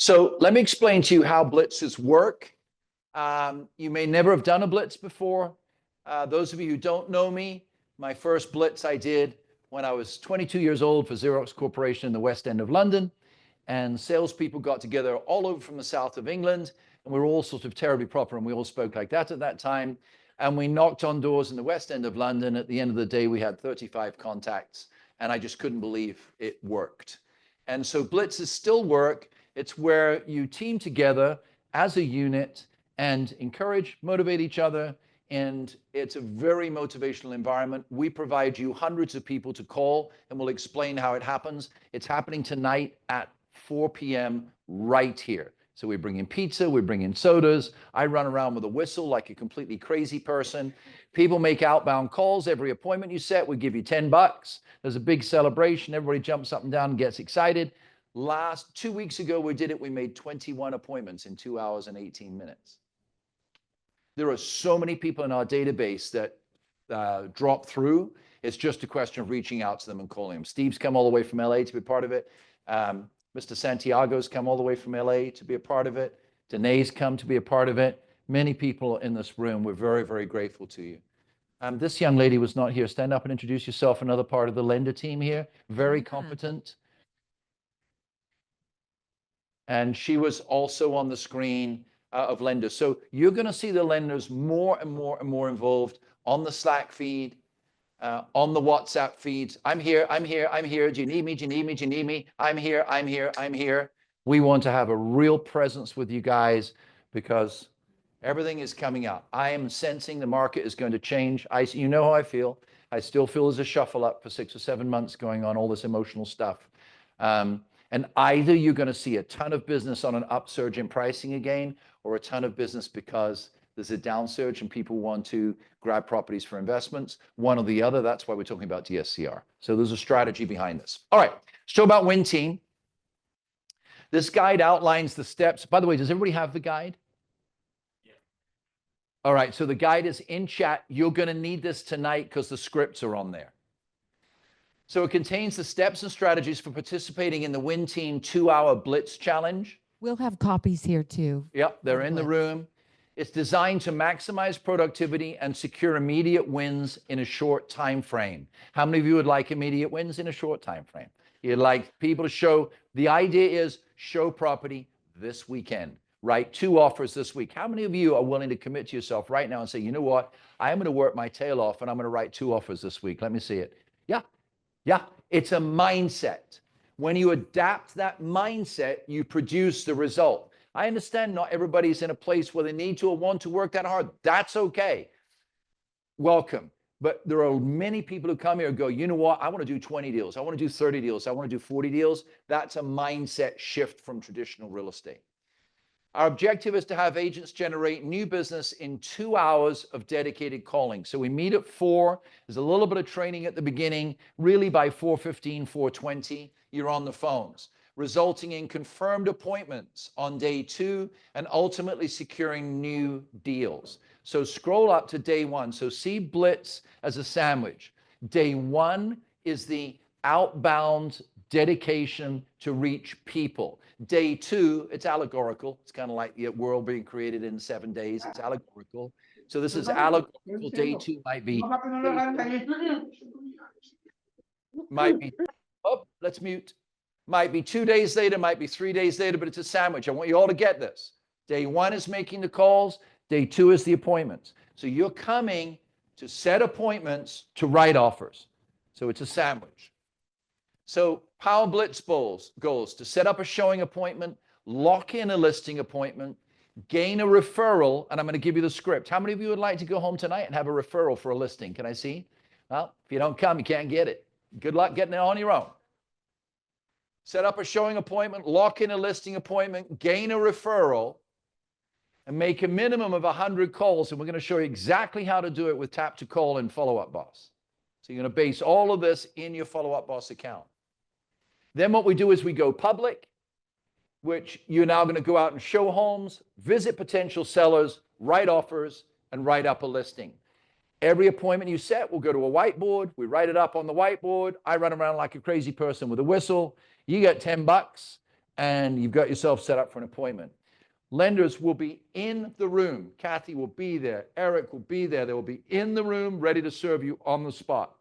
So let me explain to you how blitzes work. You may never have done a blitz before. Those of you who don't know me, my first blitz I did when I was 22 years old for Xerox Corporation in the West End of London. And salespeople got together all over from the south of England, and we were all sort of terribly proper, and we all spoke like that at that time. And we knocked on doors in the West End of London. At the end of the day, we had 35 contacts, and I just couldn't believe it worked. And so blitzes still work. It's where you team together as a unit and encourage, motivate each other. And it's a very motivational environment. We provide you hundreds of people to call, and we'll explain how it happens. It's happening tonight at 4 p.m. right here. So we bring in pizza, we bring in sodas. I run around with a whistle like a completely crazy person. People make outbound calls. Every appointment you set, we give you $10. There's a big celebration. Everybody jumps up and down and gets excited. 2 weeks ago, we did it. We made 21 appointments in 2 hours and 18 minutes. There are so many people in our database that drop through. It's just a question of reaching out to them and calling them. Steve's come all the way from LA to be part of it. Mr. Santiago's come all the way from LA to be a part of it. Danae's come to be a part of it. Many people in this room, we're very, very grateful to you. This young lady was not here. Stand up and introduce yourself. Another part of the lender team here. Very competent. And she was also on the screen of lenders. So you're going to see the lenders more and more and more involved on the Slack feed, on the WhatsApp feeds. I'm here, I'm here, I'm here. Do you need me? Do you need me? Do you need me? I'm here, I'm here, I'm here. We want to have a real presence with you guys because everything is coming up. I am sensing the market is going to change. You know how I feel. I still feel there's a shuffle up for 6 or 7 months going on, all this emotional stuff. And either you're going to see a ton of business on an upsurge in pricing again, or a ton of business because there's a downsurge and people want to grab properties for investments. One or the other. That's why we're talking about DSCR. So there's a strategy behind this. All right. Show about Win Team. This guide outlines the steps. By the way, does everybody have the guide? Yeah. All right. So the guide is in chat. You're going to need this tonight because the scripts are on there. So it contains the steps and strategies for participating in the Win Team 2-hour Blitz Challenge. We'll have copies here too. Yep, they're in the room. It's designed to maximize productivity and secure immediate wins in a short time frame. How many of you would like immediate wins in a short time frame? You'd like people to show, the idea is show property this weekend, write 2 offers this week. How many of you are willing to commit to yourself right now and say, you know what, I'm going to work my tail off and I'm going to write 2 offers this week. Let me see it. Yeah, it's a mindset. When you adapt that mindset, you produce the result. I understand not everybody's in a place where they need to or want to work that hard. That's okay. Welcome. But there are many people who come here and go, you know what? I want to do 20 deals. I want to do 30 deals. I want to do 40 deals. That's a mindset shift from traditional real estate. Our objective is to have agents generate new business in 2 hours of dedicated calling. So we meet at 4. There's a little bit of training at the beginning. Really by 4:15, 4:20, you're on the phones, resulting in confirmed appointments on day 2 and ultimately securing new deals. So scroll up to day 1. So see Blitz as a sandwich. Day 1 is the outbound dedication to reach people. Day 2, it's allegorical. It's kind of like the world being created in 7 days. It's allegorical. So this is allegorical. Day 2 might be, let's mute. Might be 2 days later, might be 3 days later, but it's a sandwich. I want you all to get this. Day 1 is making the calls. Day 2 is the appointments. So you're coming to set appointments to write offers. So it's a sandwich. So Power Blitz goals to set up a showing appointment, lock in a listing appointment, gain a referral, and I'm going to give you the script. How many of you would like to go home tonight and have a referral for a listing? Can I see? Well, if you don't come, you can't get it. Good luck getting it on your own. Set up a showing appointment, lock in a listing appointment, gain a referral, and make a minimum of 100 calls. And we're going to show you exactly how to do it with Tap to Call and Follow Up Boss. So you're going to base all of this in your Follow Up Boss account. Then what we do is we go public, which you're now going to go out and show homes, visit potential sellers, write offers, and write up a listing. Every appointment you set, we'll go to a whiteboard. We write it up on the whiteboard. I run around like a crazy person with a whistle. You get $10. and you've got yourself set up for an appointment. Lenders will be in the room. Kathy will be there. Eric will be there. They will be in the room ready to serve you on the spot.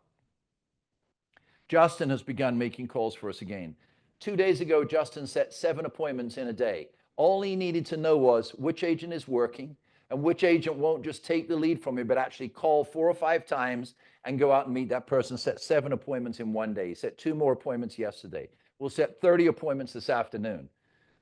Justin has begun making calls for us again. 2 days ago, Justin set 7 appointments in a day. All he needed to know was which agent is working and which agent won't just take the lead from you, but actually call 4 or 5 times and go out and meet that person. Set 7 appointments in one day. He set 2 more appointments yesterday. We'll set 30 appointments this afternoon.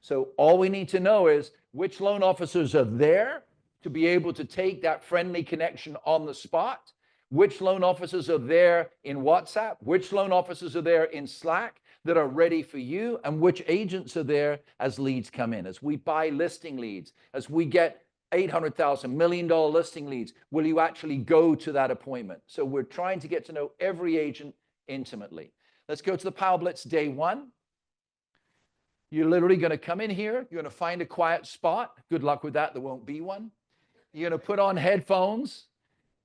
So all we need to know is which loan officers are there to be able to take that friendly connection on the spot, which loan officers are there in WhatsApp, which loan officers are there in Slack that are ready for you, and which agents are there as leads come in. As we buy listing leads, as we get $800,000, $1 million listing leads, will you actually go to that appointment? So we're trying to get to know every agent intimately. Let's go to the Power Blitz day 1. You're literally going to come in here. You're going to find a quiet spot. Good luck with that. There won't be one. You're going to put on headphones.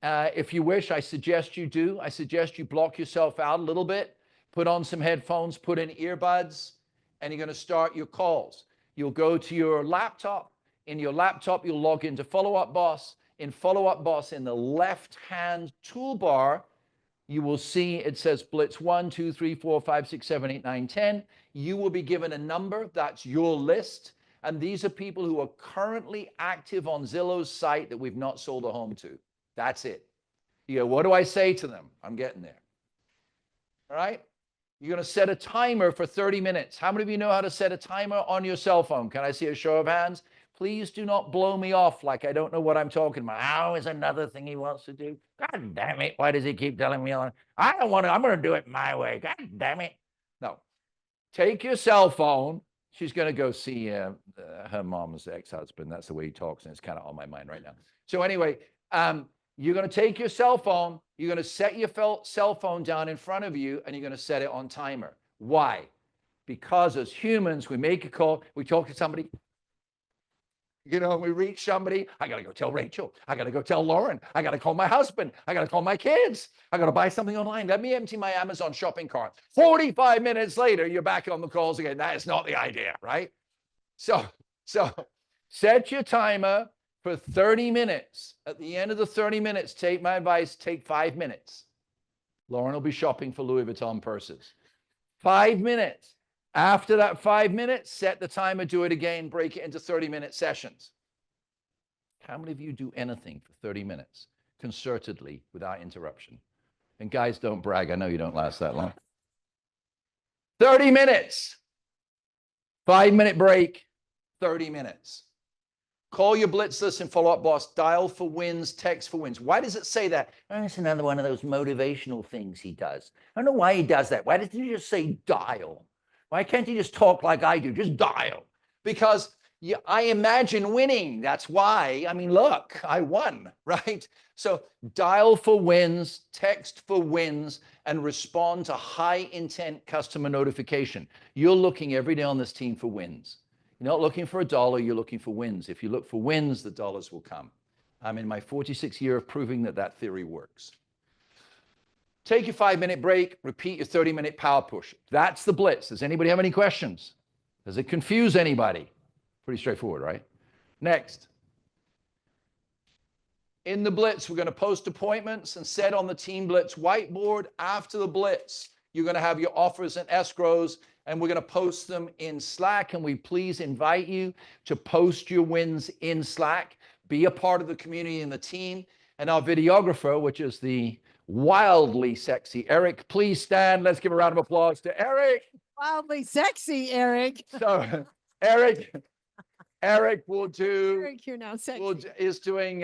If you wish, I suggest you do. I suggest you block yourself out a little bit. Put on some headphones, put in earbuds, and you're going to start your calls. You'll go to your laptop. In your laptop, you'll log into Follow Up Boss. In Follow Up Boss, in the left-hand toolbar, you will see it says Blitz 1, 2, 3, 4, 5, 6, 7, 8, 9, 10. You will be given a number. That's your list. And these are people who are currently active on Zillow's site that we've not sold a home to. That's it. You go, what do I say to them? I'm getting there. All right? You're going to set a timer for 30 minutes. How many of you know how to set a timer on your cell phone? Can I see a show of hands? Please do not blow me off like I don't know what I'm talking about. How is another thing he wants to do? God damn it. Why does he keep telling me? I don't want to. I'm going to do it my way. God damn it. No. Take your cell phone. She's going to go see her mom's ex-husband. That's the way he talks, and it's kind of on my mind right now. So anyway, you're going to take your cell phone. You're going to set your cell phone down in front of you, and you're going to set it on timer. Why? Because as humans, we make a call. We talk to somebody. You know, we reach somebody. I got to go tell Rachel. I got to go tell Lauren. I got to call my husband. I got to call my kids. I got to buy something online. Let me empty my Amazon shopping cart. 45 minutes later, you're back on the calls again. That is not the idea, right? So set your timer for 30 minutes. At the end of the 30 minutes, take my advice, take 5 minutes. Lauren will be shopping for Louis Vuitton purses. 5 minutes. After that 5 minutes, set the timer, do it again, break it into 30-minute sessions. How many of you do anything for 30 minutes concertedly without interruption? And guys, don't brag. I know you don't last that long. 30 minutes. 5-minute break, 30 minutes. Call your blitz list and follow-up boss. Dial for wins, text for wins. Why does it say that? Oh, it's another one of those motivational things he does. I don't know why he does that. Why doesn't he just say dial? Why can't he just talk like I do? Just dial. Because I imagine winning. That's why. I mean, look, I won, right? So dial for wins, text for wins, and respond to high intent customer notification. You're looking every day on this team for wins. You're not looking for a dollar, you're looking for wins. If you look for wins, the dollars will come. I'm in my 46th year of proving that that theory works. Take your 5-minute break, repeat your 30-minute power push. That's the blitz. Does anybody have any questions? Does it confuse anybody? Pretty straightforward, right? Next. In the blitz, we're going to post appointments and set on the Team Blitz whiteboard. After the blitz, you're going to have your offers and escrows, and we're going to post them in Slack. And we please invite you to post your wins in Slack. Be a part of the community and the team. And our videographer, which is the wildly sexy Eric, please stand. Let's give a round of applause to Eric. Wildly sexy, Eric. So Eric will do. Eric, you're now sexy. Is doing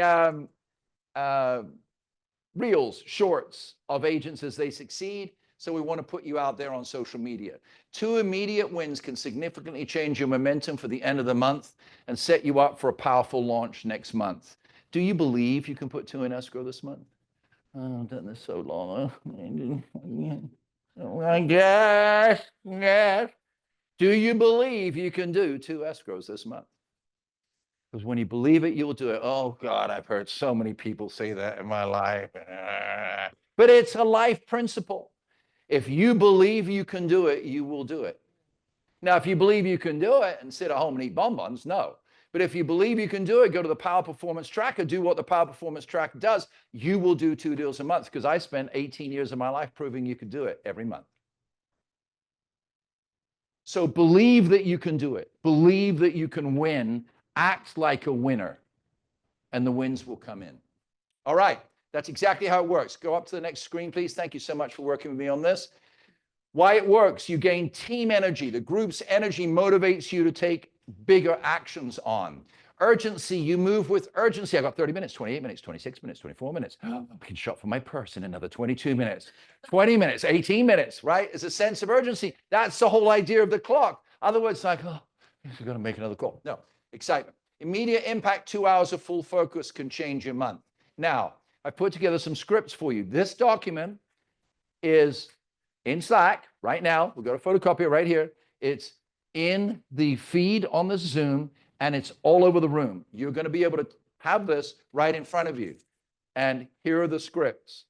reels, shorts of agents as they succeed. So we want to put you out there on social media. 2 immediate wins can significantly change your momentum for the end of the month and set you up for a powerful launch next month. Do you believe you can put 2 in escrow this month? Oh, I've done this so long. I guess. Do you believe you can do 2 escrows this month? Because when you believe it, you'll do it. Oh, God, I've heard so many people say that in my life. But it's a life principle. If you believe you can do it, you will do it. Now, if you believe you can do it and sit at home and eat bonbons, no. But if you believe you can do it, go to the Power Performance Tracker, do what the Power Performance Tracker does. You will do 2 deals a month, because I spent 18 years of my life proving you could do it every month. So believe that you can do it. Believe that you can win. Act like a winner, and the wins will come in. All right. That's exactly how it works. Go up to the next screen, please. Thank you so much for working with me on this. Why it works: you gain team energy. The group's energy motivates you to take bigger actions on. Urgency, you move with urgency. I got 30 minutes, 28 minutes, 26 minutes, 24 minutes. I can shop for my purse in another 22 minutes, 20 minutes, 18 minutes, right? It's a sense of urgency. That's the whole idea of the clock. Otherwise, like, oh, I'm going to make another call. No, excitement. Immediate impact, 2 hours of full focus can change your month. Now, I put together some scripts for you. This document is in Slack right now. We've got a photocopy right here. It's in the feed on the Zoom, and it's all over the room. You're going to be able to have this right in front of you. And here are the scripts.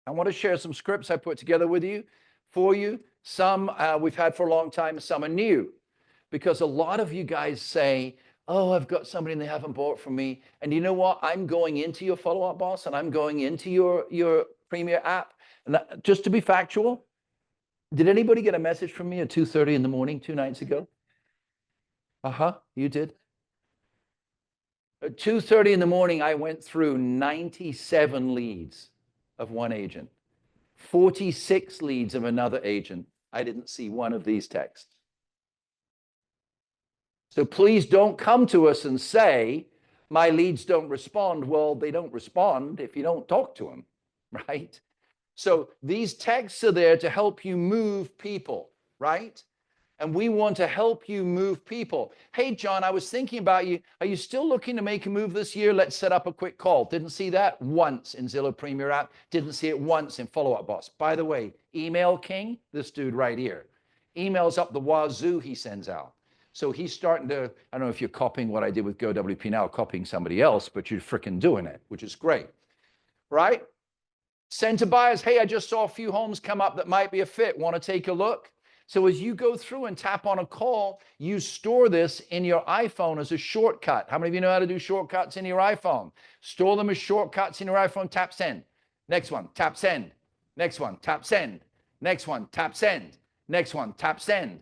I want to share some scripts I put together with you, for you. Some we've had for a long time, some are new. Because a lot of you guys say, oh, I've got somebody and they haven't bought from me. And you know what? I'm going into your follow-up boss, and I'm going into your Premier app. And that, just to be factual, did anybody get a message from me at 2:30 in the morning 2 nights ago? You did. At 2:30 in the morning, I went through 97 leads of one agent, 46 leads of another agent. I didn't see one of these texts. So please don't come to us and say, my leads don't respond. Well, they don't respond if you don't talk to them, right? So these texts are there to help you move people, right? And we want to help you move people. Hey, John, I was thinking about you. Are you still looking to make a move this year? Let's set up a quick call. Didn't see that once in Zillow Premier app. Didn't see it once in Follow Up Boss. By the way, Email King, this dude right here. Emails up the wazoo he sends out. So he's starting to, I don't know if you're copying what I did with GoWP now, copying somebody else, but you're freaking doing it, which is great, right? Send to buyers, hey, I just saw a few homes come up that might be a fit. Want to take a look? So as you go through and tap on a call, you store this in your iPhone as a shortcut. How many of you know how to do shortcuts in your iPhone? Store them as shortcuts in your iPhone. Tap send. Next one, tap send. Next one, tap send. Next one, tap send. Next one, tap send.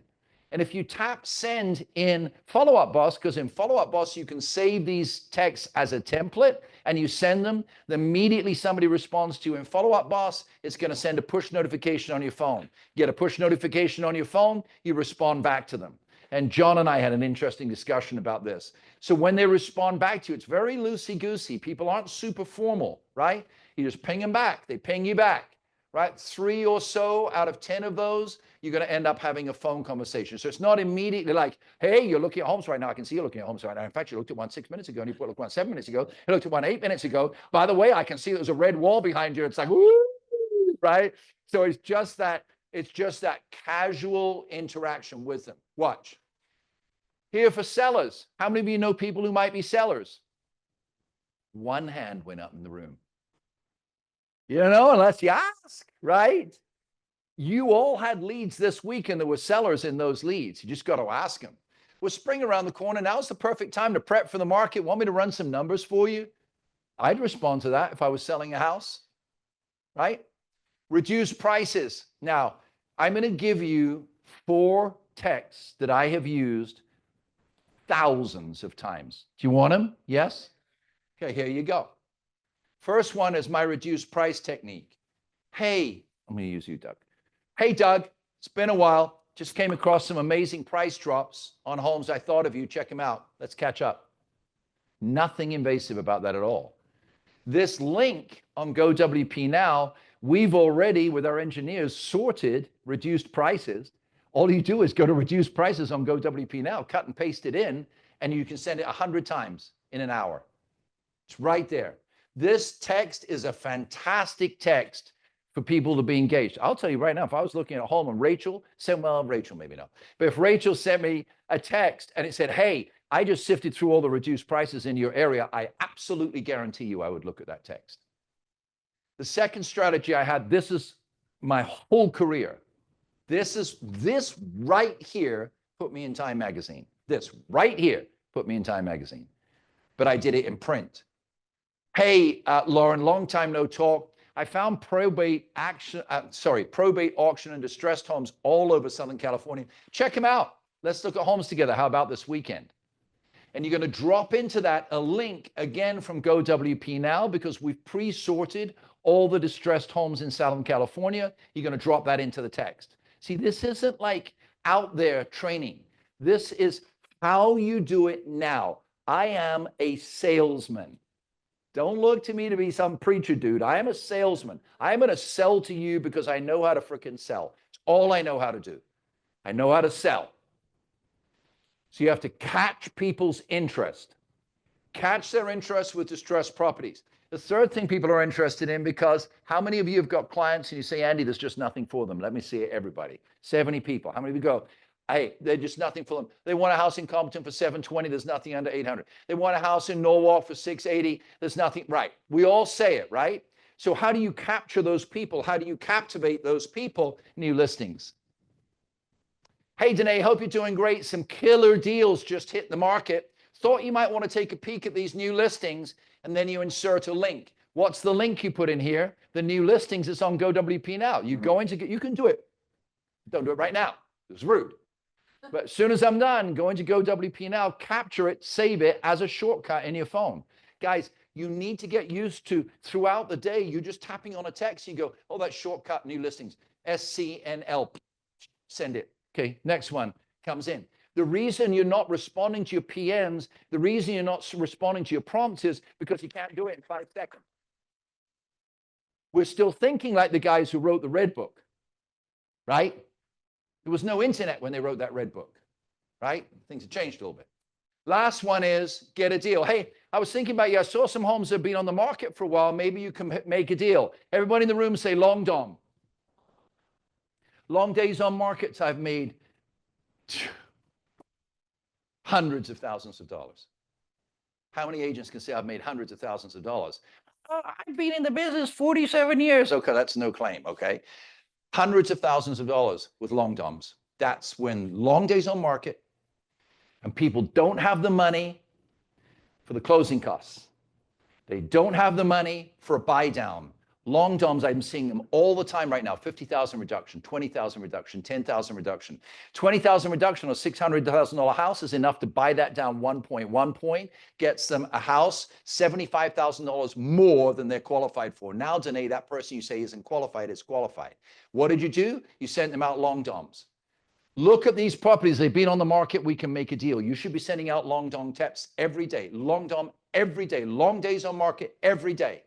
And if you tap send in Follow Up Boss, because in Follow Up Boss, you can save these texts as a template and you send them, then immediately somebody responds to you. In Follow Up Boss, it's going to send a push notification on your phone. Get a push notification on your phone, you respond back to them. And John and I had an interesting discussion about this. So when they respond back to you, it's very loosey-goosey. People aren't super formal, right? You just ping them back. They ping you back, right? 3 or so out of 10 of those, you're going to end up having a phone conversation. So it's not immediately like, hey, you're looking at homes right now. I can see you're looking at homes right now. In fact, you looked at one 6 minutes ago, and you looked at one 7 minutes ago. You looked at one 8 minutes ago. By the way, I can see there's a red wall behind you. It's like, woo, right? So it's just that casual interaction with them. Watch. Here for sellers. How many of you know people who might be sellers? One hand went up in the room. You know, unless you ask, right? You all had leads this week, and there were sellers in those leads. You just got to ask them. We're spring around the corner. Now's the perfect time to prep for the market. Want me to run some numbers for you? I'd respond to that if I was selling a house, right? Reduce prices. Now, I'm going to give you 4 texts that I have used thousands of times. Do you want them? Yes? Okay, here you go. First one is my reduced price technique. Hey, I'm going to use you, Doug. Hey, Doug, it's been a while. Just came across some amazing price drops on homes. I thought of you. Check them out. Let's catch up. Nothing invasive about that at all. This link on GoWP Now, we've already, with our engineers, sorted reduced prices. All you do is go to reduced prices on GoWP Now, cut and paste it in, and you can send it 100 times in an hour. It's right there. This text is a fantastic text for people to be engaged. I'll tell you right now, if I was looking at a home and Rachel sent, well, Rachel maybe not, but if Rachel sent me a text and it said, hey, I just sifted through all the reduced prices in your area, I absolutely guarantee you I would look at that text. The second strategy I had, this is my whole career. This right here put me in Time Magazine. This right here put me in Time Magazine. But I did it in print. Hey, Lauren, long time no talk. I found probate auction and distressed homes all over Southern California. Check them out. Let's look at homes together. How about this weekend? And you're going to drop into that a link again from GoWP Now, because we've pre-sorted all the distressed homes in Southern California. You're going to drop that into the text. See, this isn't like out there training. This is how you do it now. I am a salesman. Don't look to me to be some preacher dude. I am a salesman. I'm going to sell to you because I know how to frickin' sell. It's all I know how to do. I know how to sell. So you have to catch people's interest. Catch their interest with distressed properties. The third thing people are interested in, because how many of you have got clients and you say, Andy, there's just nothing for them? Let me see it, everybody. 70 people. How many of you go, hey, they're just nothing for them. They want a house in Compton for $720. There's nothing under $800. They want a house in Norwalk for $680. There's nothing. Right. We all say it, right? So how do you capture those people? How do you captivate those people? New listings. Hey, Danae, hope you're doing great. Some killer deals just hit the market. Thought you might want to take a peek at these new listings, and then you insert a link. What's the link you put in here? The new listings is on GoWP Now. You can do it. Don't do it right now. It's rude. But as soon as I'm done, go into GoWP Now, capture it, save it as a shortcut in your phone. Guys, you need to get used to, throughout the day, you're just tapping on a text, you go, oh, that's shortcut, new listings, SCNL, send it. Okay, next one comes in. The reason you're not responding to your PMs, the reason you're not responding to your prompts is because you can't do it in 5 seconds. We're still thinking like the guys who wrote the Red Book, right? There was no internet when they wrote that Red Book, right? Things have changed a little bit. Last one is get a deal. Hey, I was thinking about you. I saw some homes that have been on the market for a while. Maybe you can make a deal. Everybody in the room say long dom. Long days on markets, I've made hundreds of thousands of dollars. How many agents can say I've made hundreds of thousands of dollars? Oh, I've been in the business 47 years. Okay, that's no claim, okay? Hundreds of thousands of dollars with long doms. That's when long days on market and people don't have the money for the closing costs. They don't have the money for a buy down. Long doms, I'm seeing them all the time right now. 50,000 reduction, 20,000 reduction, 10,000 reduction. 20,000 reduction on a $600,000 house is enough to buy that down 1 point, gets them a house $75,000 more than they're qualified for. Now, Danae, that person you say isn't qualified is qualified. What did you do? You sent them out long doms. Look at these properties. They've been on the market. We can make a deal. You should be sending out long dom texts every day. Long dom every day. Long days on market every day.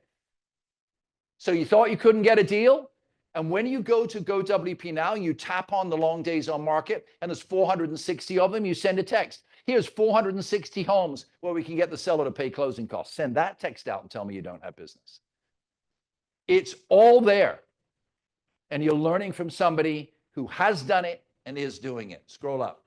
So you thought you couldn't get a deal? And when you go to GoWP Now, you tap on the long days on market, and there's 460 of them, you send a text. Here's 460 homes where we can get the seller to pay closing costs. Send that text out and tell me you don't have business. It's all there. And you're learning from somebody who has done it and is doing it. Scroll up.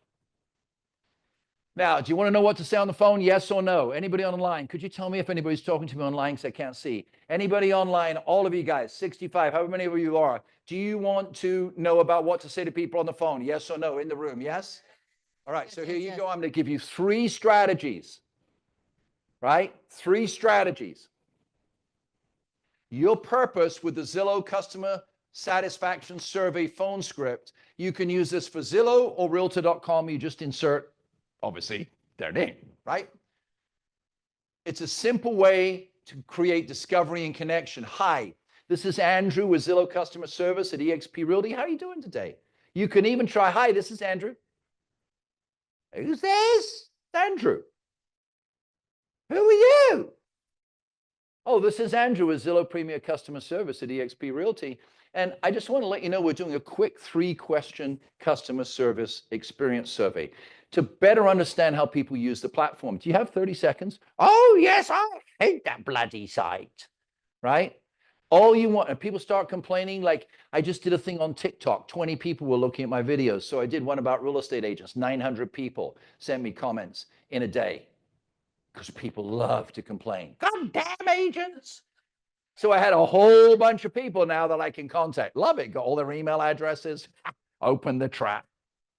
Now, do you want to know what to say on the phone? Yes or no? Anybody online? Could you tell me if anybody's talking to me online because I can't see? Anybody online, all of you guys, 65, however many of you are, do you want to know about what to say to people on the phone? Yes or no? In the room, yes? All right, so here you go. I'm going to give you 3 strategies, right? 3 strategies. Your purpose with the Zillow customer satisfaction survey phone script, you can use this for Zillow or Realtor.com. You just insert obviously their name, right? It's a simple way to create discovery and connection. Hi, this is Andrew with Zillow Customer Service at eXp Realty. How are you doing today? You can even try, hi, this is Andrew. Who's this? Andrew. Who are you? Oh, this is Andrew with Zillow Premier Customer Service at eXp Realty. And I just want to let you know we're doing a quick 3-question customer service experience survey to better understand how people use the platform. Do you have 30 seconds? Oh, yes, I hate that bloody site, right? All you want, and people start complaining, like I just did a thing on TikTok. 20 people were looking at my videos. So I did one about real estate agents. 900 people sent me comments in a day because people love to complain. God damn agents. So I had a whole bunch of people now that I can contact. Love it. Got all their email addresses. Open the trap.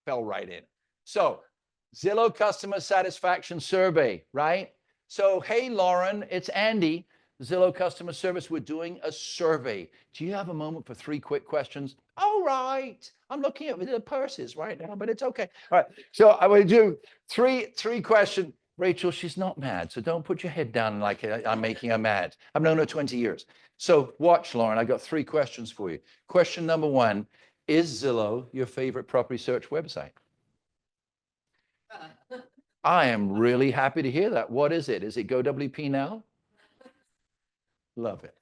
Fell right in. So Zillow customer satisfaction survey, right? So, hey, Lauren, it's Andy, Zillow customer service. We're doing a survey. Do you have a moment for 3 quick questions? All right. I'm looking at the purses right now, but it's okay. All right. So I will do three questions. Rachel, she's not mad. So don't put your head down like I'm making her mad. I've known her 20 years. So watch, Lauren. I got 3 questions for you. Question number 1, is Zillow your favorite property search website? I am really happy to hear that. What is it? Is it GoWP now? Love it.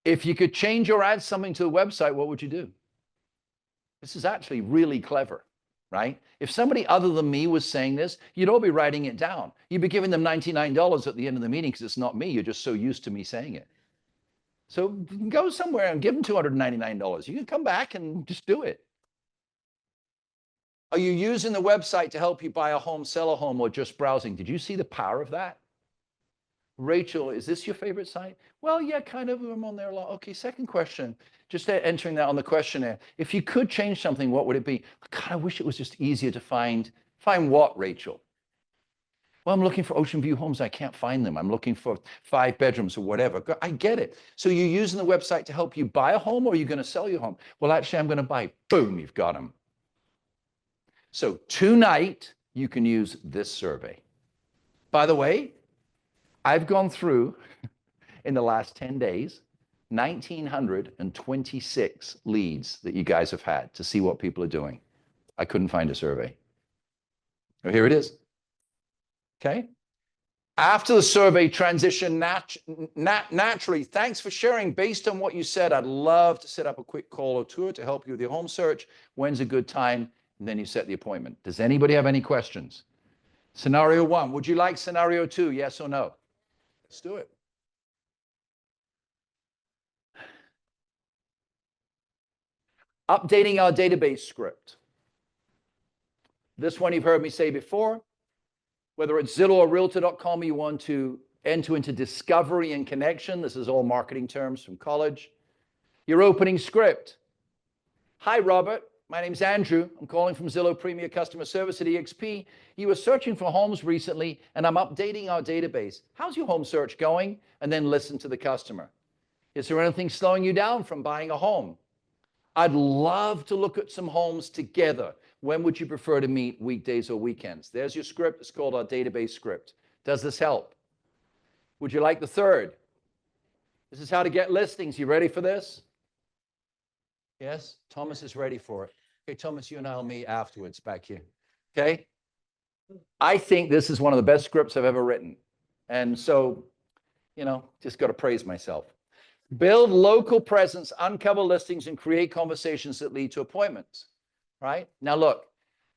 If you could change or add something to the website, what would you do? This is actually really clever, right? If somebody other than me was saying this, you'd all be writing it down. You'd be giving them $99 at the end of the meeting because it's not me. You're just so used to me saying it. So go somewhere and give them $299. You can come back and just do it. Are you using the website to help you buy a home, sell a home, or just browsing? Did you see the power of that? Rachel, is this your favorite site? Well, yeah, kind of. I'm on there a lot. Okay, second question. Just entering that on the questionnaire. If you could change something, what would it be? God, I wish it was just easier to find. Find what, Rachel? Well, I'm looking for ocean view homes. I can't find them. I'm looking for 5 bedrooms or whatever. I get it. So you're using the website to help you buy a home, or are you going to sell your home? Well, actually, I'm going to buy. Boom, you've got them. So tonight, you can use this survey. By the way, I've gone through, in the last 10 days, 1,926 leads that you guys have had to see what people are doing. I couldn't find a survey. Oh, here it is. Okay. After the survey, transition naturally. Thanks for sharing. Based on what you said, I'd love to set up a quick call or tour to help you with your home search. When's a good time? And then you set the appointment. Does anybody have any questions? Scenario 1, would you like scenario 2, yes or no? Let's do it. Updating our database script. This one you've heard me say before. Whether it's Zillow or Realtor.com, you want to enter into discovery and connection. This is all marketing terms from college. Your opening script. Hi, Robert. My name's Andrew. I'm calling from Zillow Premier Customer Service at eXp. You were searching for homes recently, and I'm updating our database. How's your home search going? And then listen to the customer. Is there anything slowing you down from buying a home? I'd love to look at some homes together. When would you prefer to meet, weekdays or weekends? There's your script. It's called our database script. Does this help? Would you like the third? This is how to get listings. You ready for this? Yes? Thomas is ready for it. Okay, Thomas, you and I'll meet afterwards back here. Okay? I think this is one of the best scripts I've ever written. And so, just got to praise myself. Build local presence, uncover listings, and create conversations that lead to appointments. Right? Now, look,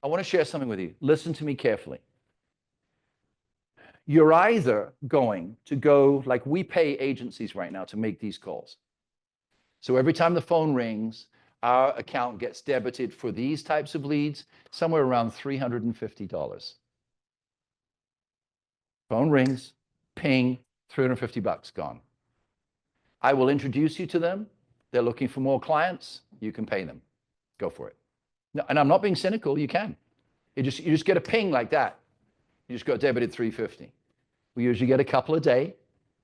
I want to share something with you. Listen to me carefully. You're either going to go, like we pay agencies right now to make these calls. So every time the phone rings, our account gets debited for these types of leads, somewhere around $350. Phone rings, ping, $350 gone. I will introduce you to them. They're looking for more clients. You can pay them. Go for it. No, and I'm not being cynical. You can. You just get a ping like that. You just got debited $350. We usually get a couple a day.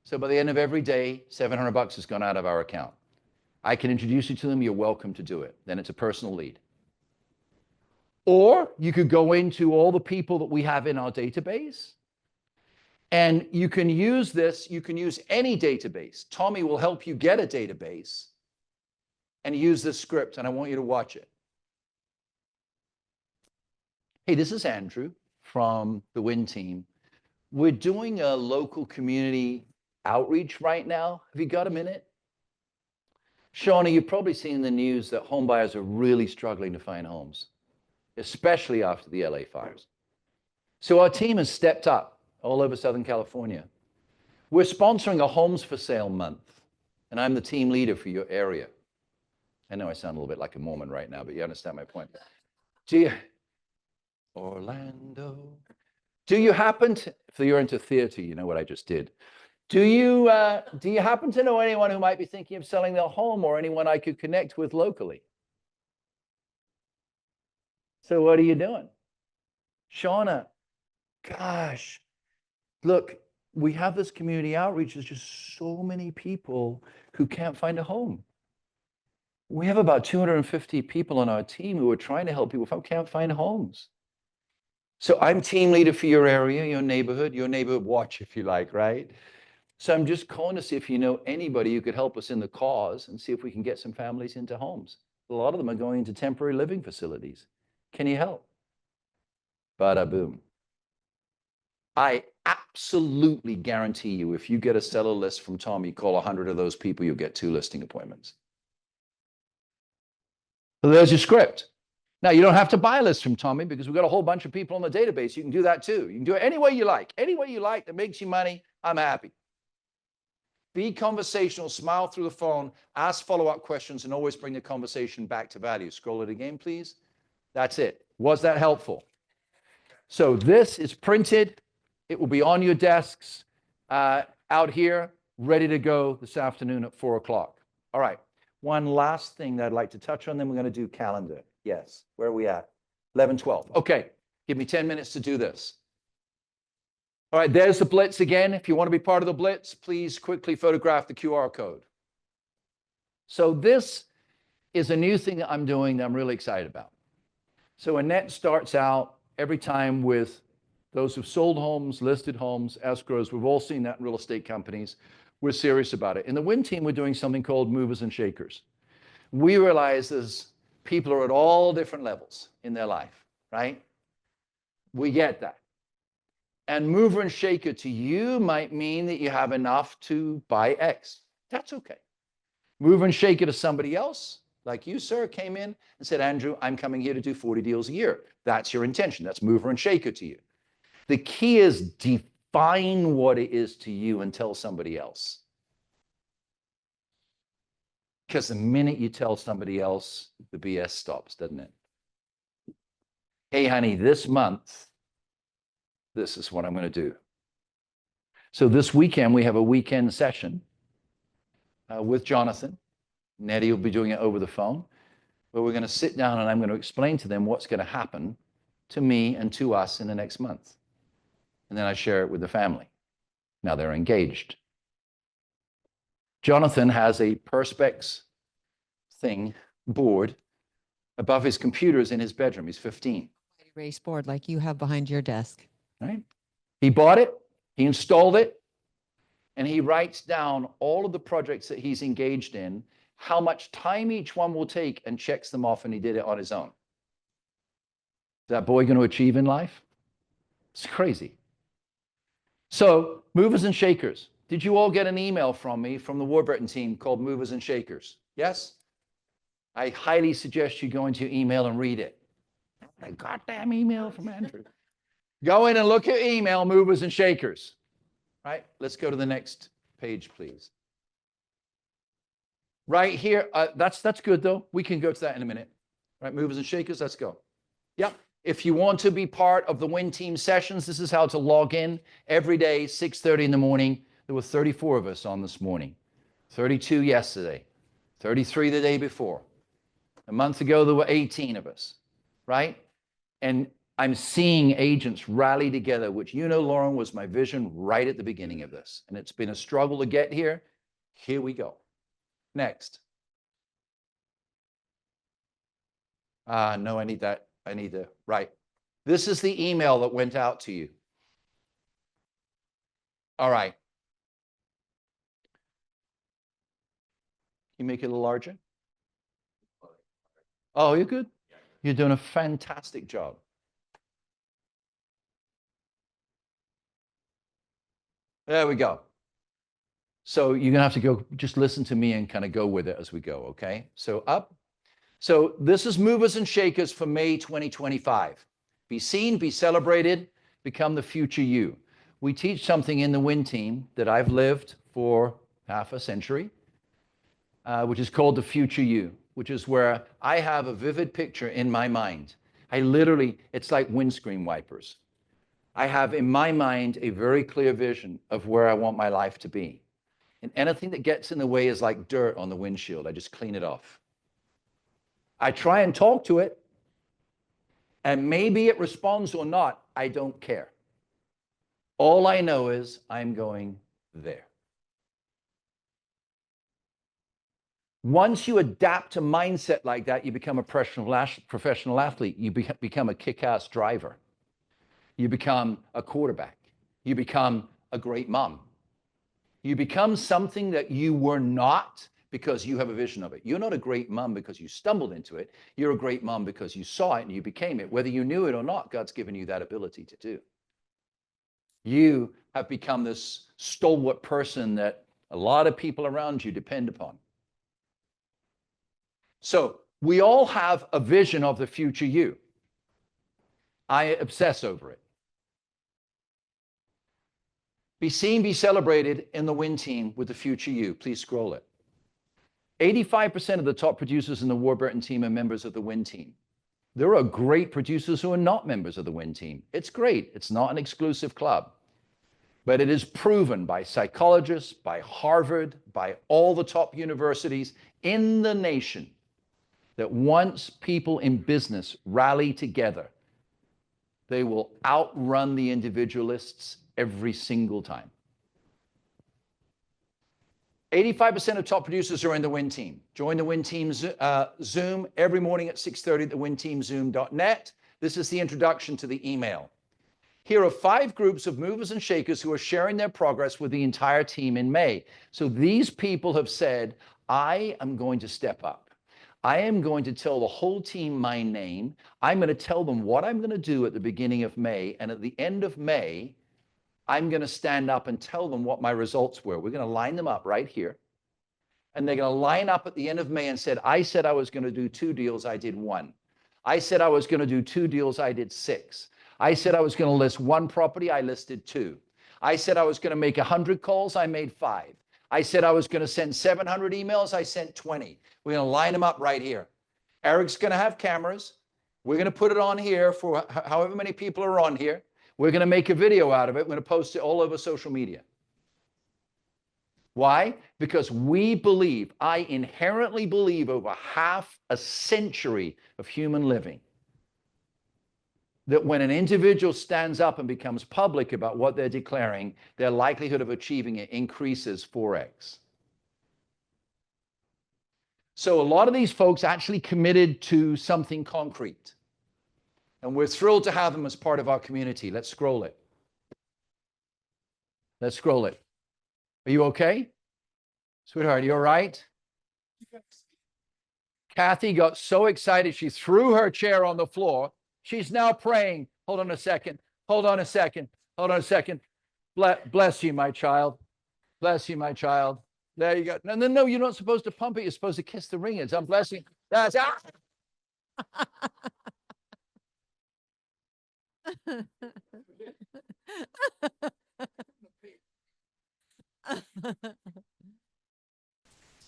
So by the end of every day, $700 has gone out of our account. I can introduce you to them. You're welcome to do it. Then it's a personal lead. Or you could go into all the people that we have in our database, and you can use this. You can use any database. Tommy will help you get a database and use this script, and I want you to watch it. Hey, this is Andrew from the Warburton Team. We're doing a local community outreach right now. Have you got a minute? Shauna, you've probably seen in the news that home buyers are really struggling to find homes, especially after the LA fires. So our team has stepped up all over Southern California. We're sponsoring a Homes for Sale month, and I'm the team leader for your area. I know I sound a little bit like a Mormon right now, but you understand my point. Orlando. Do you happen to, if you're into theater, you know what I just did. Do you happen to know anyone who might be thinking of selling their home, or anyone I could connect with locally? So what are you doing? Shauna, gosh, look, we have this community outreach. There's just so many people who can't find a home. We have about 250 people on our team who are trying to help people who can't find homes. So I'm team leader for your area, your neighborhood watch, if you like, right? So I'm just calling to see if you know anybody who could help us in the cause and see if we can get some families into homes. A lot of them are going into temporary living facilities. Can you help? Bada boom. I absolutely guarantee you, if you get a seller list from Tom, you call 100 of those people, you'll get 2 listing appointments. So there's your script. Now, you don't have to buy a list from Tommy because we've got a whole bunch of people on the database. You can do that too. You can do it any way you like. Any way you like that makes you money, I'm happy. Be conversational, smile through the phone, ask follow-up questions, and always bring the conversation back to value. Scroll it again, please. That's it. Was that helpful? So this is printed. It will be on your desks out here, ready to go this afternoon at 4 o'clock. All right. One last thing that I'd like to touch on, then we're going to do calendar. Yes. Where are we at? 11:12. Okay. Give me 10 minutes to do this. All right. There's the Blitz again. If you want to be part of the Blitz, please quickly photograph the QR code. So this is a new thing that I'm doing that I'm really excited about. So Annette starts out every time with those who've sold homes, listed homes, escrows. We've all seen that in real estate companies. We're serious about it. In the Win team, we're doing something called movers and shakers. We realize there's people are at all different levels in their life, right? We get that. And mover and shaker to you might mean that you have enough to buy X. That's okay. Mover and shaker to somebody else, like you, sir, came in and said, Andrew, I'm coming here to do 40 deals a year. That's your intention. That's mover and shaker to you. The key is define what it is to you and tell somebody else. Because the minute you tell somebody else, the BS stops, doesn't it? Hey, honey, this month, this is what I'm going to do. So this weekend, we have a weekend session with Jonathan. Nettie will be doing it over the phone, where we're going to sit down and I'm going to explain to them what's going to happen to me and to us in the next month. And then I share it with the family. Now they're engaged. Jonathan has a Perspex thing board above his computers in his bedroom. He's 15. Erase board like you have behind your desk. Right? He bought it, he installed it, and he writes down all of the projects that he's engaged in, how much time each one will take, and checks them off, and he did it on his own. Is that boy going to achieve in life? It's crazy. So, movers and shakers. Did you all get an email from me from the Warburton team called Movers and Shakers? Yes? I highly suggest you go into your email and read it. A goddamn email from Andrew. Go in and look at email, Movers and Shakers. Right? Let's go to the next page, please. Right here, that's good though. We can go to that in a minute. Right, movers and shakers, let's go. Yep. If you want to be part of the Win Team sessions, this is how to log in every day, 6:30 in the morning. There were 34 of us on this morning, 32 yesterday, 33 the day before. A month ago, there were 18 of us, right? And I'm seeing agents rally together, which, you know, Lauren, was my vision right at the beginning of this. And it's been a struggle to get here. Here we go. Next. No, I need that. I need the, right. This is the email that went out to you. All right. Can you make it a little larger? Oh, you're good. You're doing a fantastic job. There we go. So you're gonna have to go, just listen to me and kind of go with it as we go, okay? So up. So this is movers and shakers for May 2025. Be seen, be celebrated, become the future you. We teach something in the Win Team that I've lived for half a century, which is called the future you, which is where I have a vivid picture in my mind. I literally, it's like windscreen wipers. I have in my mind a very clear vision of where I want my life to be. And anything that gets in the way is like dirt on the windshield. I just clean it off. I try and talk to it, And maybe it responds or not, I don't care. All I know is I'm going there. Once you adapt a mindset like that, you become a professional athlete. You become a kick-ass driver. You become a quarterback. You become a great mom. You become something that you were not because you have a vision of it. You're not a great mom because you stumbled into it. You're a great mom because you saw it and you became it. Whether you knew it or not, God's given you that ability to do. You have become this stalwart person that a lot of people around you depend upon. So we all have a vision of the future you. I obsess over it. Be seen, be celebrated in the win team with the future you. Please scroll it. 85% of the top producers in the Warburton team are members of the win team. There are great producers who are not members of the win team. It's great. It's not an exclusive club. But it is proven by psychologists, by Harvard, by all the top universities in the nation that once people in business rally together, they will outrun the individualists every single time. 85% of top producers are in the Win Team. Join the Win Team Zoom every morning at 6:30 at thewinteamzoom.net. This is the introduction to the email. Here are 5 groups of movers and shakers who are sharing their progress with the entire team in May. So these people have said, I am going to step up. I am going to tell the whole team my name. I'm going to tell them what I'm going to do at the beginning of May. And at the end of May, I'm going to stand up and tell them what my results were. We're going to line them up right here. And they're going to line up at the end of May and said I was going to do 2 deals, I did 1. I said I was going to do 2 deals, I did 6. I said I was going to list 1 property, I listed 2. I said I was going to make 100 calls, I made 5. I said I was going to send 700 emails, I sent 20. We're going to line them up right here. Eric's going to have cameras. We're going to put it on here for however many people are on here. We're going to make a video out of it. We're going to post it all over social media. Why? Because we believe, I inherently believe over half a century of human living, that when an individual stands up and becomes public about what they're declaring, their likelihood of achieving it increases 4x. So a lot of these folks actually committed to something concrete. And we're thrilled to have them as part of our community. Let's scroll it. Let's scroll it. Are you okay? Sweetheart, you all right? Kathy got so excited, she threw her chair on the floor. She's now praying. Hold on a second. Hold on a second. Hold on a second. Bless you, my child. Bless you, my child. There you go. No, you're not supposed to pump it. You're supposed to kiss the ring. It's I'm blessing. That's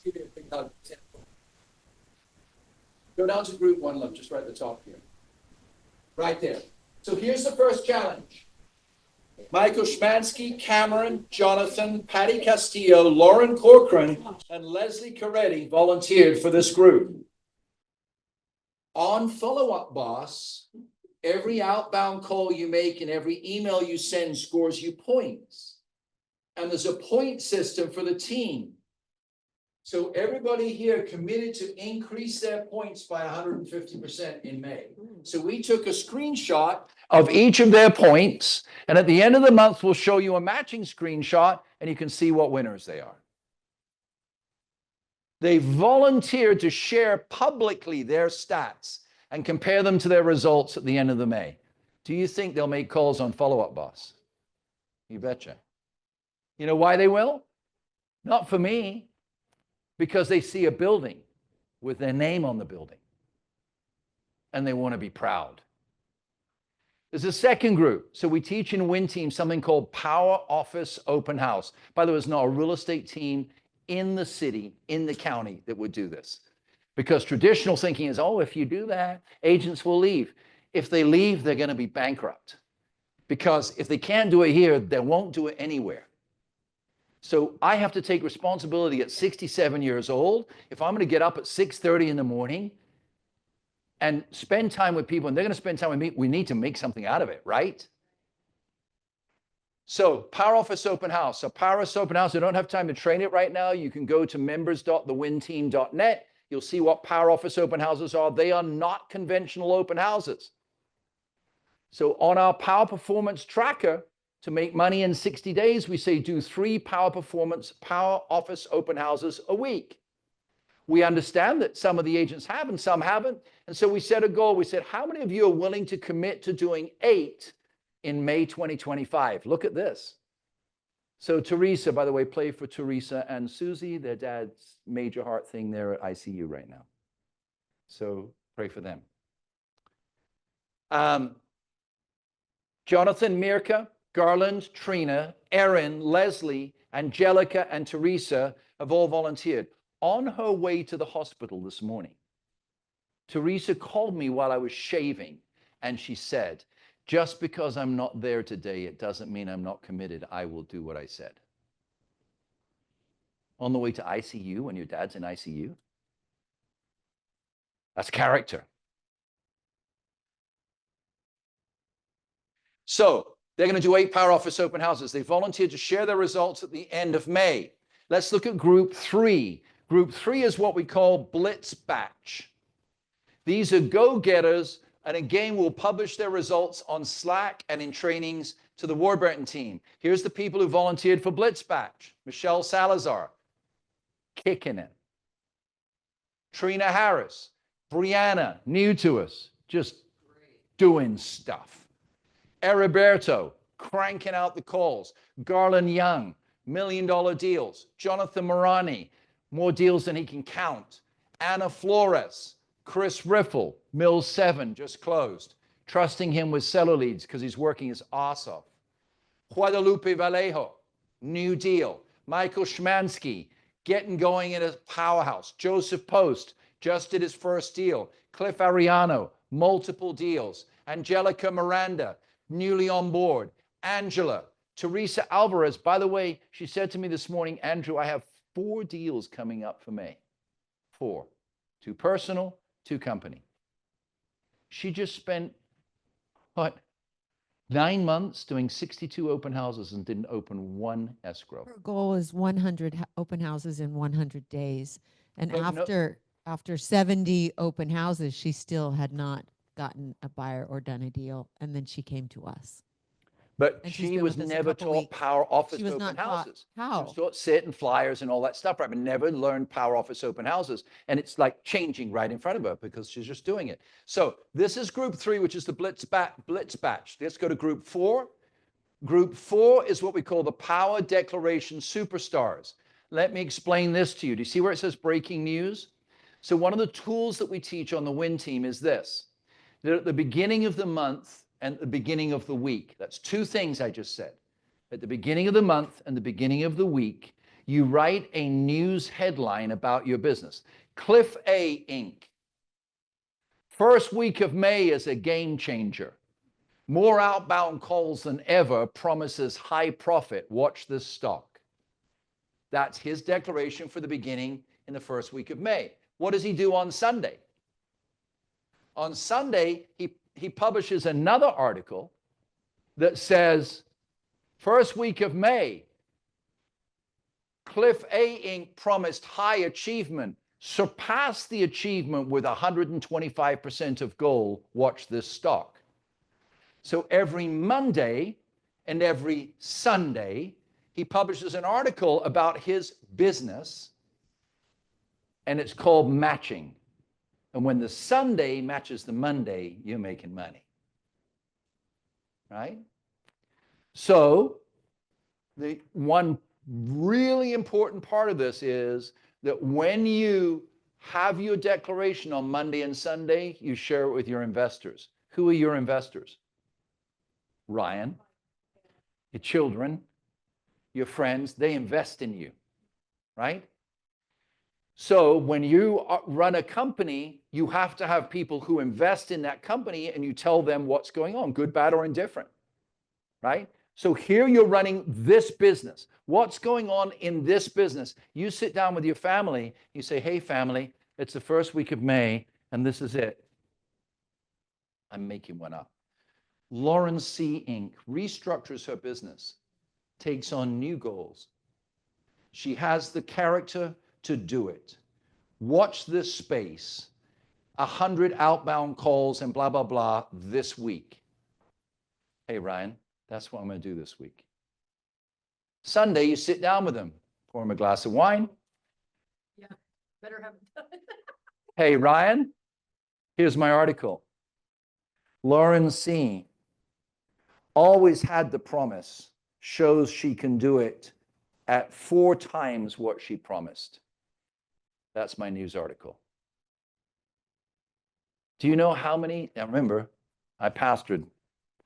Give you a big hug. Go down to group 1, love, just right at the top here. Right there. So here's the first challenge. Michael Schmansky, Cameron, Jonathan, Patty Castillo, Lauren Corcoran, and Leslie Coretti volunteered for this group. On Follow-Up Boss, every outbound call you make and every email you send scores you points. And there's a point system for the team. So everybody here committed to increase their points by 150% in May. So we took a screenshot of each of their points, and at the end of the month, we'll show you a matching screenshot, and you can see what winners they are. They volunteered to share publicly their stats and compare them to their results at the end of the May. Do you think they'll make calls on Follow-Up Boss? You betcha. You know why they will? Not for me. Because they see a building with their name on the building and they want to be proud. There's a second group. So we teach in Win Team something called Power Office Open House. By the way, there's not a real estate team in the city, in the county that would do this. Because traditional thinking is, oh, if you do that, agents will leave. If they leave, they're going to be bankrupt. Because if they can't do it here, they won't do it anywhere. So I have to take responsibility at 67 years old. If I'm going to get up at 6:30 in the morning and spend time with people, and they're going to spend time with me, we need to make something out of it, right? So Power Office Open House. So Power Office Open House, I don't have time to train it right now. You can go to members.thewinteam.net. You'll see what Power Office Open Houses are. They are not conventional open houses. So on our Power Performance Tracker, to make money in 60 days, we say do 3 Power Office Open Houses a week. We understand that some of the agents have and some haven't. And so we set a goal. We said, how many of you are willing to commit to doing 8 in May 2025? Look at this. So Teresa, by the way, play for Teresa and Susie. Their dad's major heart thing there at ICU right now. So pray for them. Jonathan, Mirka, Garland, Trina, Erin, Leslie, Angelica, and Teresa have all volunteered. On her way to the hospital this morning, Teresa called me while I was shaving, and she said, just because I'm not there today, it doesn't mean I'm not committed. I will do what I said. On the way to ICU when your dad's in ICU? That's character. So they're going to do 8 Power Office Open Houses. They volunteered to share their results at the end of May. Let's look at Group 3. Group 3 is what we call Blitz Batch. These are go-getters, and again, we'll publish their results on Slack and in trainings to the Warburton team. Here's the people who volunteered for Blitz Batch. Michelle Salazar, kicking it. Trina Harris, Brianna, new to us, just doing stuff. Heriberto, cranking out the calls. Garland Young, $1 million deals. Jonathan Morani, more deals than he can count. Anna Flores, Chris Riffle, Mills 7, just closed. Trusting him with seller leads because he's working his ass off. Guadalupe Vallejo, new deal. Michael Schmansky, getting going in a powerhouse. Joseph Post, just did his first deal. Cliff Ariano, multiple deals. Angelica Miranda, newly on board. Angela, Teresa Alvarez. By the way, she said to me this morning, Andrew, I have 4 deals coming up for May. 4. 2 personal, 2 company. She just spent, what, 9 months doing 62 open houses and didn't open 1 escrow. Her goal is 100 open houses in 100 days. And after 70 open houses, she still had not gotten a buyer or done a deal. And then she came to us. But and she was never taught Power Office Open Houses. How? She was taught sit and flyers and all that stuff, right? But never learned Power Office Open Houses. And it's like changing right in front of her because she's just doing it. So this is Group 3, which is the Blitz Batch. Let's go to Group 4. Group 4 is what we call the Power Declaration Superstars. Let me explain this to you. Do you see where it says breaking news? So one of the tools that we teach on the Win team is this. That at the beginning of the month, and the beginning of the week. That's 2 things I just said. At the beginning of the month and the beginning of the week, you write a news headline about your business. Cliff A Inc. First week of May is a game changer. More outbound calls than ever, promises high profit. Watch this stock. That's his declaration for the beginning in the first week of May. What does he do on Sunday? On Sunday, he publishes another article that says, first week of May, Cliff A Inc. promised high achievement, surpassed the achievement with 125% of goal. Watch this stock. So every Monday and every Sunday, he publishes an article about his business, and it's called matching. And when the Sunday matches the Monday, you're making money, right? So the one really important part of this is that when you have your declaration on Monday and Sunday, you share it with your investors. Who are your investors? Ryan, your children, your friends, they invest in you, right? So when you run a company, you have to have people who invest in that company and you tell them what's going on, good, bad, or indifferent, right? So here you're running this business. What's going on in this business? You sit down with your family, you say, hey, family, it's the first week of May, and this is it. I'm making one up. Lauren C. Inc. restructures her business, takes on new goals. She has the character to do it. Watch this space. 100 outbound calls and blah, blah, blah this week. Hey, Ryan, that's what I'm going to do this week. Sunday, you sit down with them, pour them a glass of wine. Yeah, better have it done. Hey, Ryan, here's my article. Lauren C. always had the promise, shows she can do it at 4 times what she promised. That's my news article. Do you know how many? Now remember, I pastored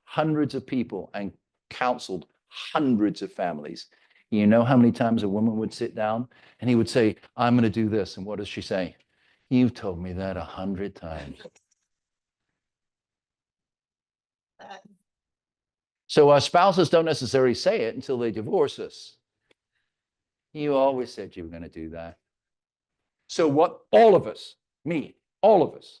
hundreds of people and counseled hundreds of families. You know how many times a woman would sit down and he would say, I'm going to do this. And what does she say? You've told me that 100 times. So our spouses don't necessarily say it until they divorce us. You always said you were going to do that. So what all of us, me, all of us.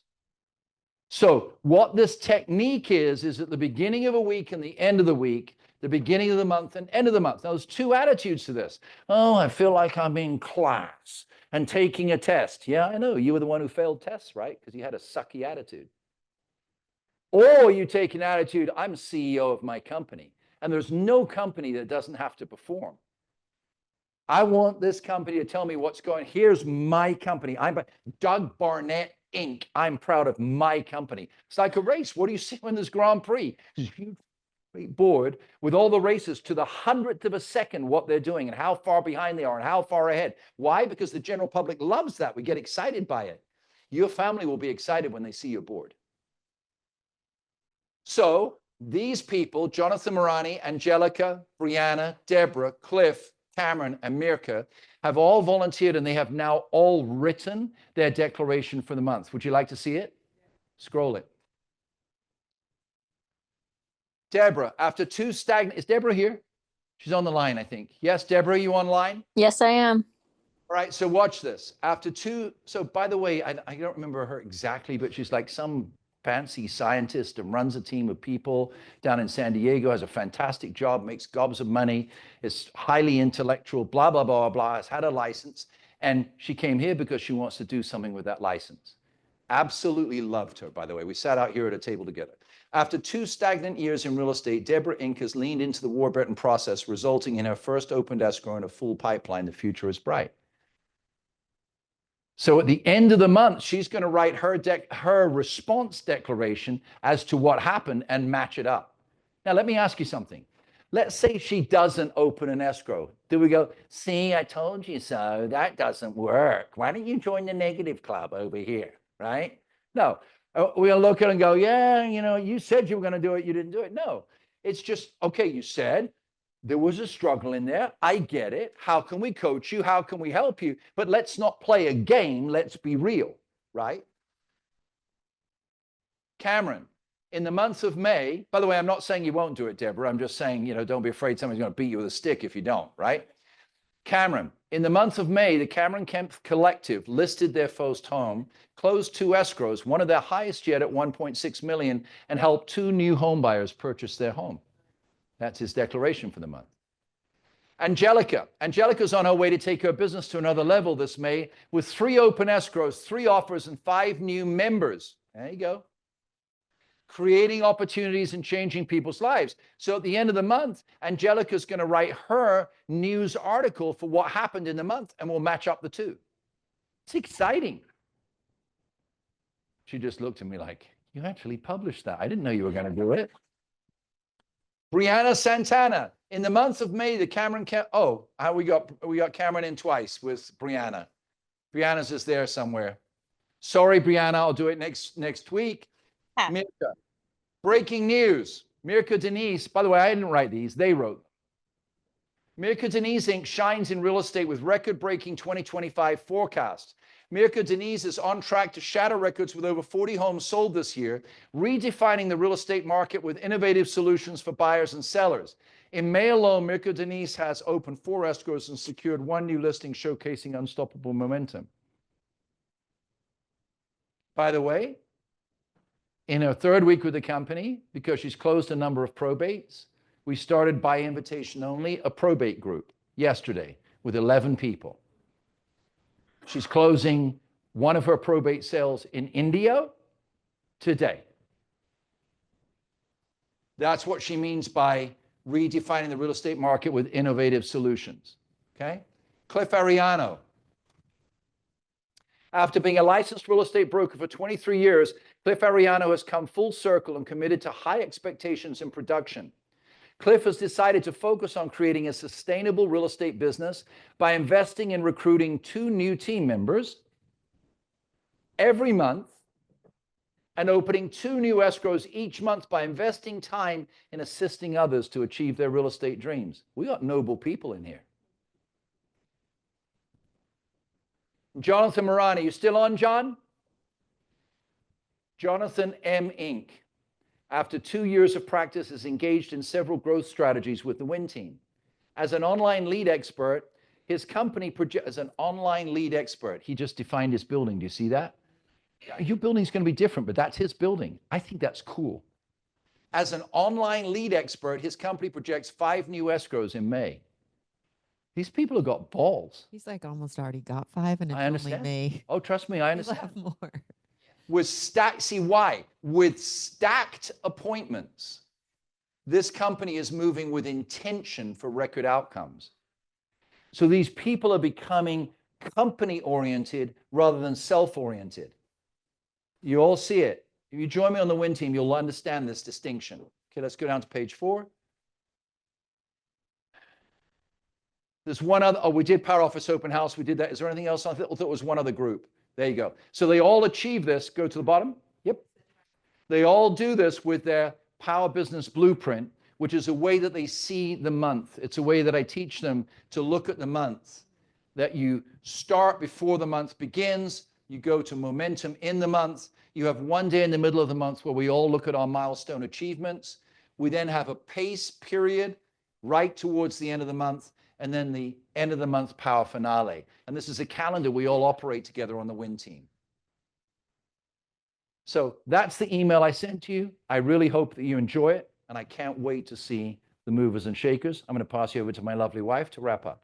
So what this technique is at the beginning of a week and the end of the week, the beginning of the month and end of the month. Now, there's 2 attitudes to this. Oh, I feel like I'm in class and taking a test. Yeah, I know. You were the one who failed tests, right? Because you had a sucky attitude. Or you take an attitude, I'm CEO of my company. And there's no company that doesn't have to perform. I want this company to tell me what's going. Here's my company. I'm Doug Barnett Inc. I'm proud of my company. It's like a race. What do you see when there's Grand Prix? Board with all the races to the 100th of a second what they're doing and how far behind they are and how far ahead. Why? Because the general public loves that. We get excited by it. Your family will be excited when they see your board. So these people, Jonathan Morani, Angelica, Brianna, Deborah, Cliff, Cameron, and Mirka, have all volunteered and they have now all written their declaration for the month. Would you like to see it? Scroll it. Deborah, after 2 stagnant, is Deborah here? She's on the line, I think. Yes, Deborah, you online? Yes, I am. All right, so watch this. After 2, so by the way, I don't remember her exactly, but she's like some fancy scientist and runs a team of people down in San Diego, has a fantastic job, makes gobs of money, is highly intellectual, blah, blah, blah, blah, has had a license. And she came here because she wants to do something with that license. Absolutely loved her, by the way. We sat out here at a table together. After 2 stagnant years in real estate, Deborah Inc. has leaned into the Warburton process, resulting in her first opened escrow and a full pipeline. The future is bright. So at the end of the month, she's going to write her response declaration as to what happened and match it up. Now, let me ask you something. Let's say she doesn't open an escrow. Do we go, see, I told you so. That doesn't work. Why don't you join the negative club over here, right? No. We'll look at it and go, yeah, you know, you said you were going to do it. You didn't do it. No. It's just, okay, you said there was a struggle in there. I get it. How can we coach you? How can we help you? But let's not play a game. Let's be real, right? Cameron, in the month of May, by the way, I'm not saying you won't do it, Deborah. I'm just saying, you know, don't be afraid somebody's going to beat you with a stick if you don't, right? Cameron, in the month of May, the Cameron Kemp Collective listed their first home, closed 2 escrows, one of their highest yet at 1.6 million, and helped 2 new home buyers purchase their home. That's his declaration for the month. Angelica's on her way to take her business to another level this May with 3 open escrows, 3 offers, and 5 new members. There you go. Creating opportunities and changing people's lives. So at the end of the month, Angelica's going to write her news article for what happened in the month, and we'll match up the 2. It's exciting. She just looked at me like, you actually published that. I didn't know you were going to do it. Brianna Santana, in the month of May, the Cameron, we got Cameron in twice with Brianna. Brianna's just there somewhere. Sorry, Brianna, I'll do it next week. Mirka, breaking news. Mirka Denise, by the way, I didn't write these, they wrote. Mirka Denise Inc. shines in real estate with record-breaking 2025 forecast. Mirka Denise is on track to shatter records with over 40 homes sold this year, redefining the real estate market with innovative solutions for buyers and sellers. In May alone, Mirka Denise has opened 4 escrows and secured 1 new listing showcasing unstoppable momentum. By the way, In her third week with the company, because she's closed a number of probates, we started by invitation only a probate group yesterday with 11 people. She's closing one of her probate sales in India today. That's what she means by redefining the real estate market with innovative solutions. Okay? Cliff Ariano. After being a licensed real estate broker for 23 years, Cliff Ariano has come full circle and committed to high expectations in production. Cliff has decided to focus on creating a sustainable real estate business by investing in recruiting 2 new team members every month and opening 2 new escrows each month by investing time in assisting others to achieve their real estate dreams. We got noble people in here. Jonathan Morani, you still on, John? Jonathan M. Inc., after 2 years of practice, is engaged in several growth strategies with the Win Team. As an online lead expert, his company as an online lead expert, he just defined his building. Do you see that? Your building's going to be different, but that's his building. I think that's cool. As an online lead expert, his company projects 5 new escrows in May. These people have got balls. He's like almost already got 5 and it's I understand. only May. Oh, trust me, I He'll understand. have more. With see why? With stacked appointments, this company is moving with intention for record outcomes. So these people are becoming company-oriented rather than self-oriented. You all see it. If you join me on the Win Team, you'll understand this distinction. Okay, let's go down to page 4. There's one other, oh, we did Power Office Open House. We did that. Is there anything else? I thought it was one other group. There you go. So they all achieve this. Go to the bottom. Yep. They all do this with their Power Business Blueprint, which is a way that they see the month. It's a way that I teach them to look at the month, that you start before the month begins, you go to momentum in the month, you have one day in the middle of the month where we all look at our milestone achievements. We then have a pace period right towards the end of the month, and then the end of the month power finale. And this is a calendar we all operate together on the Win Team. So that's the email I sent to you. I really hope that you enjoy it, and I can't wait to see the movers and shakers. I'm going to pass you over to my lovely wife to wrap up.